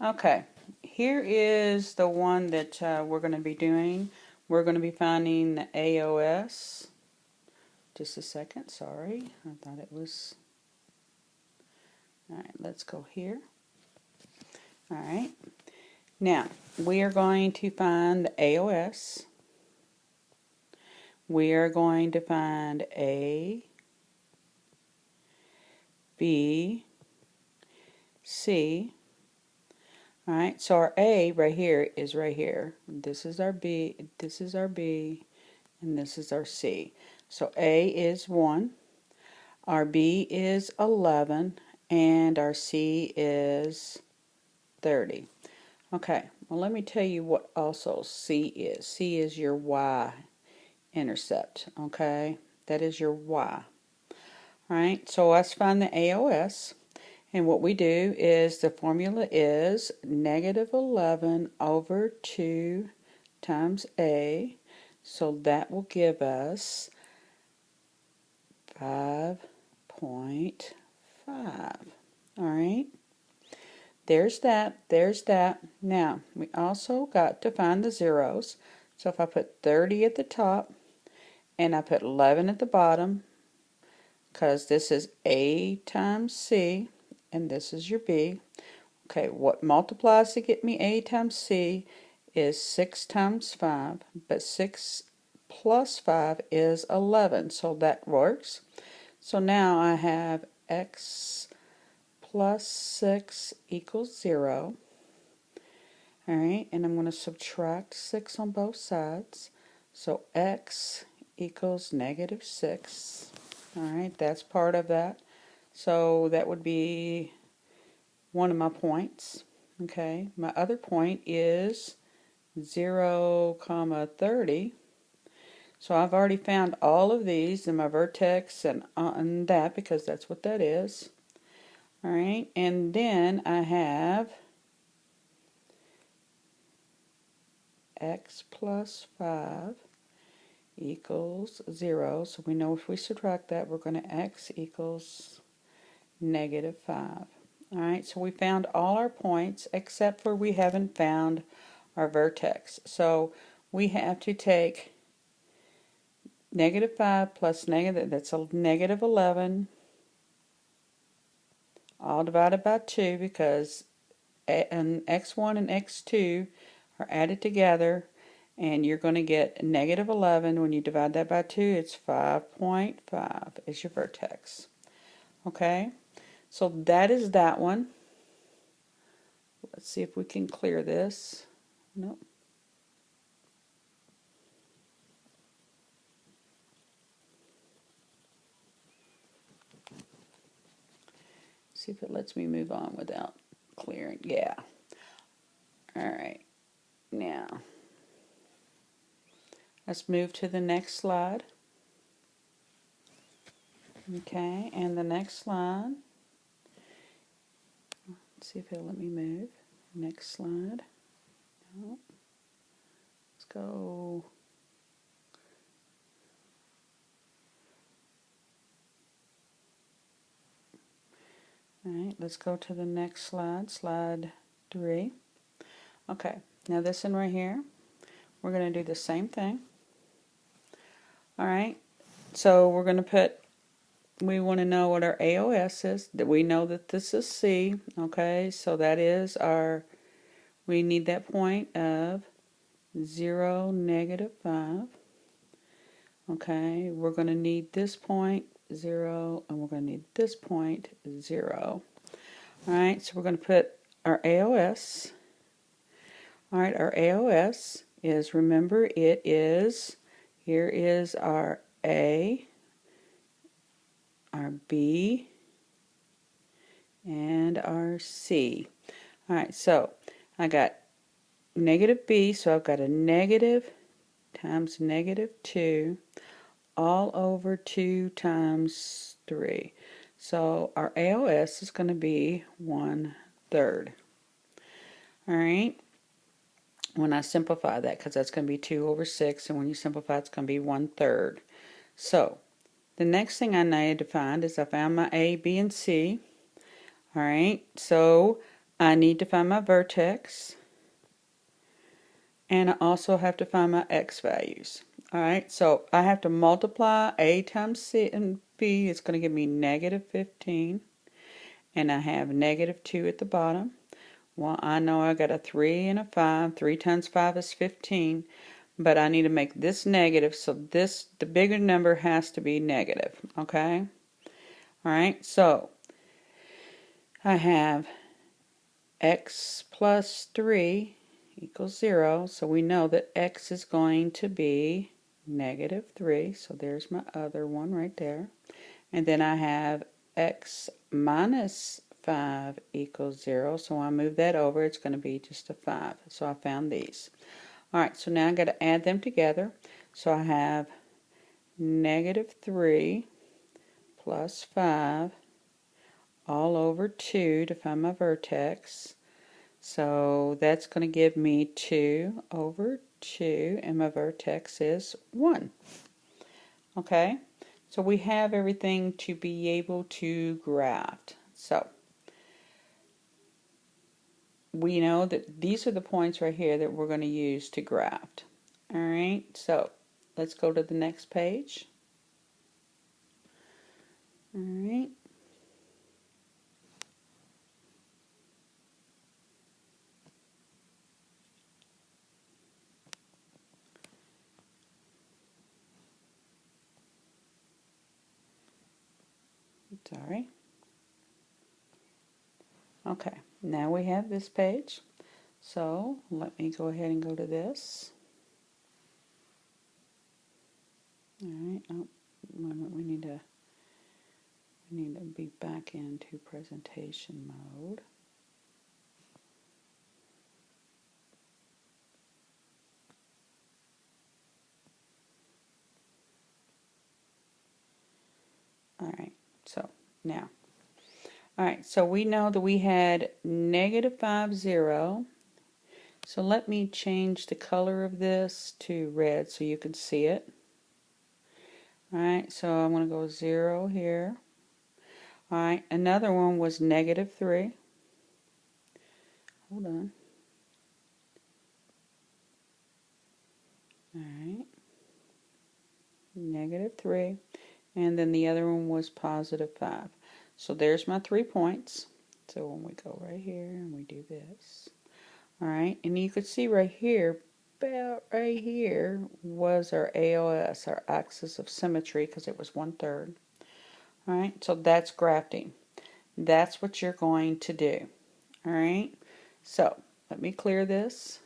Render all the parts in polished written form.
Okay, here is the one that we're going to be doing. We're going to be finding the AOS. Just a second, sorry. I thought it was... Alright, let's go here. Alright, now we are going to find the AOS. We are going to find A, B, C. Alright, so our A right here is right here. This is our B, this is our B, and this is our C. So A is 1, our B is 11, and our C is 30. Okay, well let me tell you what also C is. C is your y-intercept, okay? That is your y. Alright, so let's find the AOS. And what we do is the formula is negative 11 over 2 times A. So that will give us 5.5. Alright, there's that, there's that. Now, we also got to find the zeros. So if I put 30 at the top and I put 11 at the bottom, because this is A times C, and this is your B. Okay, what multiplies to get me A times C is 6 times 5, but 6 plus 5 is 11, so that works. So now I have x plus 6 equals 0. Alright, and I'm going to subtract 6 on both sides. So x equals negative 6. Alright, that's part of that. So that would be one of my points. Okay, my other point is 0, 30. So I've already found all of these in my vertex and that, because that's what that is. Alright, and then I have x plus 5 equals 0. So we know if we subtract that, we're going to x equals negative 5. Alright, so we found all our points except for we haven't found our vertex. So we have to take negative 5 plus negative, that's a negative 11, all divided by 2, because x1 and x2 are added together, and you're going to get negative 11. When you divide that by 2, it's 5.5 is your vertex. Okay, so that is that one. Let's see if we can clear this. Nope. See if it lets me move on without clearing. Yeah. Alright. Now, let's move to the next slide. Okay, and the next slide. Let's see if it'll let me move. Next slide. No. Let's go. Alright, let's go to the next slide, slide 3. Okay, now this one right here, we're going to do the same thing. Alright, so we're going to put, we want to know what our AOS is. That we know that this is C. Okay, so that is our, we need that point of 0, negative 5. Okay, we're going to need this point 0, and we're going to need this point 0. Alright, so we're going to put our AOS. Alright, our AOS is, remember, it is, here is our A, our B, and our C. Alright, so I got negative B, so I've got a negative times negative 2 all over 2 times 3. So our AOS is going to be 1/3. Alright, when I simplify that, because that's going to be 2 over 6, and when you simplify it's going to be 1/3. So the next thing I need to find is I found my A, B, and C. Alright, so I need to find my vertex, and I also have to find my x values. Alright, so I have to multiply a times c and b. It's going to give me negative 15, and I have negative 2 at the bottom. Well, I know I got a 3 and a 5. 3 times 5 is 15, but I need to make this negative, so the bigger number has to be negative, okay? Alright, so I have x plus 3 equals 0, so we know that x is going to be negative 3, so there's my other one right there. And then I have x minus 5 equals 0, so I move that over, it's going to be just a 5. So I found these. Alright, so now I've got to add them together. So I have negative 3 plus 5 all over 2 to find my vertex. So that's going to give me 2 over 2, and my vertex is 1. Okay, so we have everything to be able to graft. So we know that these are the points right here that we're going to use to graft. Alright, so let's go to the next page. Alright. Sorry. Okay, now we have this page. So let me go ahead and go to this. Alright, oh, we need to be back into presentation mode. Alright, so now. Alright, so we know that we had negative 5, 0. So let me change the color of this to red so you can see it. Alright, so I'm going to go 0 here. Alright, another one was negative 3. Hold on. Alright, negative 3. And then the other one was positive 5. So there's my 3 points. So when we go right here and we do this. Alright, and you could see right here, about right here, was our AOS, our axis of symmetry, because it was 1/3. Alright, so that's grafting. That's what you're going to do. Alright, so let me clear this.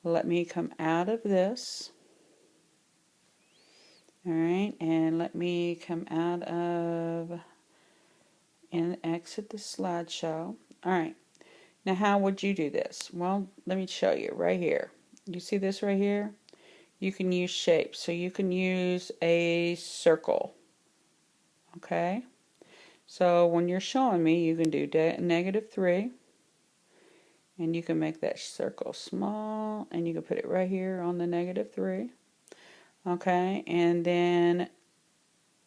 Let me come out of this. Alright, and let me come out of and exit the slideshow. Alright, now how would you do this? Well, let me show you right here. You see this right here? You can use shapes. So you can use a circle. Okay? So when you're showing me, you can do negative 3. And you can make that circle small. And you can put it right here on the negative 3. Okay? And then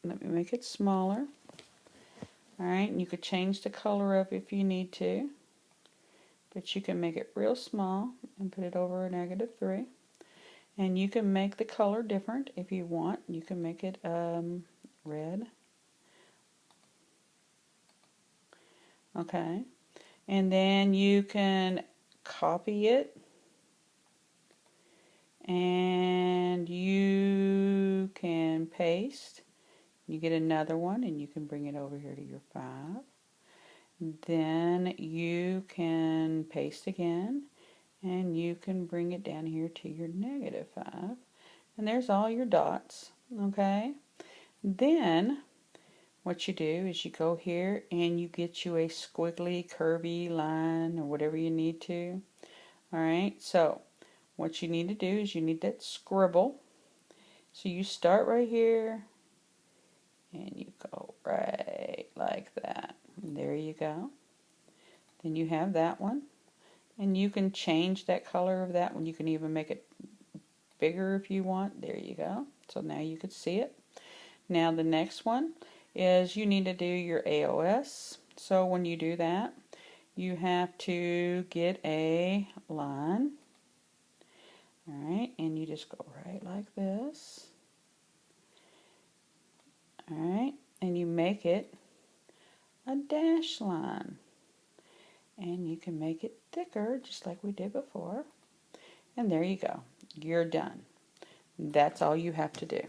let me make it smaller. Alright, and you could change the color of it if you need to. But you can make it real small and put it over a negative 3. And you can make the color different if you want. You can make it red. Okay. And then you can copy it. And you can paste. You get another one and you can bring it over here to your 5. Then you can paste again. And you can bring it down here to your negative 5. And there's all your dots. Okay. Then what you do is you go here and you get you a squiggly, curvy line or whatever you need to. Alright, so what you need to do is you need that scribble. So you start right here and you go right like that. And there you go. Then you have that one. And you can change that color of that one. You can even make it bigger if you want. There you go. So now you can see it. Now the next one is you need to do your AOS. So when you do that, you have to get a line. Alright, and you just go right like this. Alright, and you make it a dash line. And you can make it thicker just like we did before. And there you go. You're done. That's all you have to do.